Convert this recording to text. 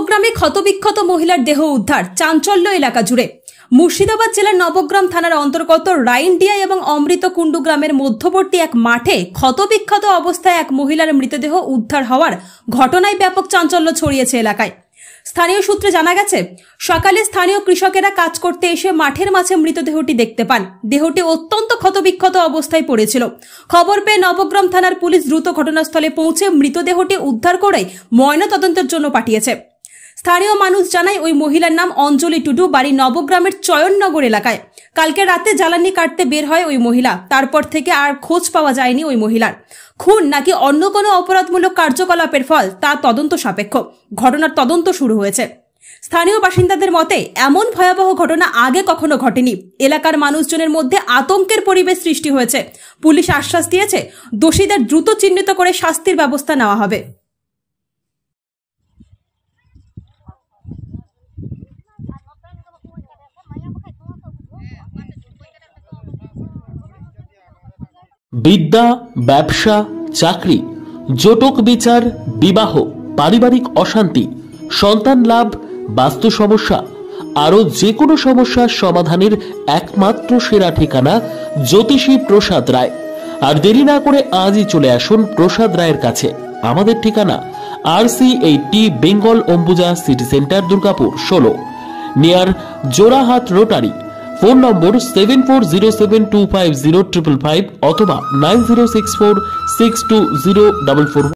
নবগ্রামে ক্ষতবিক্ষত মহিলার দেহ উদ্ধার, চাঞ্চল্য এলাকা জুড়ে। মুর্শিদাবাদ জেলার নবগ্রাম থানার অন্তর্গত রাইনডিয়া এবং অমৃতকুণ্ডু গ্রামের মধ্যবর্তী এক মাঠে ক্ষতবিক্ষত অবস্থায় এক মহিলার মৃতদেহ উদ্ধার হওয়ার ঘটনায় ব্যাপক চাঞ্চল্য ছড়িয়েছে এলাকায়। স্থানীয় সূত্রে জানা গেছে, সকালে স্থানীয় কৃষকেরা কাজ করতে এসে মাঠের মাঝে মৃতদেহটি দেখতে পান। দেহটি অত্যন্ত ক্ষতবিক্ষত অবস্থায় পড়েছিল। খবর পেয়ে নবগ্রাম থানার পুলিশ দ্রুত ঘটনাস্থলে পৌঁছে মৃতদেহটি উদ্ধার করে ময়নাতদন্তের জন্য পাঠিয়েছে। স্থানীয় মানুষ জানায়, ওই মহিলার নাম অঞ্জলি টুডু, বাড়ি নবগ্রামের চয়ননগর এলাকায়। কালকে রাতে জ্বালানি কাটতে বের হয় ওই মহিলা। তারপর থেকে আর খোঁজ পাওয়া যায়নি ওই মহিলার। খুন নাকি অন্য কোনো অপরাধমূলক কার্যকলাপের ফল তা তদন্ত সাপেক্ষ। ঘটনার তদন্ত শুরু হয়েছে। স্থানীয় বাসিন্দাদের মতে, এমন ভয়াবহ ঘটনা আগে কখনো ঘটেনি। এলাকার মানুষজনের মধ্যে আতঙ্কের পরিবেশ সৃষ্টি হয়েছে। পুলিশ আশ্বাস দিয়েছে, দোষীদের দ্রুত চিহ্নিত করে শাস্তির ব্যবস্থা নেওয়া হবে। বিদ্যা, ব্যবসা, চাকরি, জটক বিচার, বিবাহ, পারিবারিক অশান্তি, সন্তান লাভ, বাস্তু সমস্যা, আরো যে কোনো সমস্যার সমাধানের একমাত্র সেরা ঠিকানা জ্যোতিষী প্রসাদ রায়। আর দেরি না করে আজই চলে আসুন প্রসাদ রায়ের কাছে। আমাদের ঠিকানা RC80 Bengal Ambuja city centre, Durgapur 16, near Jorhat rotary. Phone নম্বর 7407250555 অথবা 9064620444।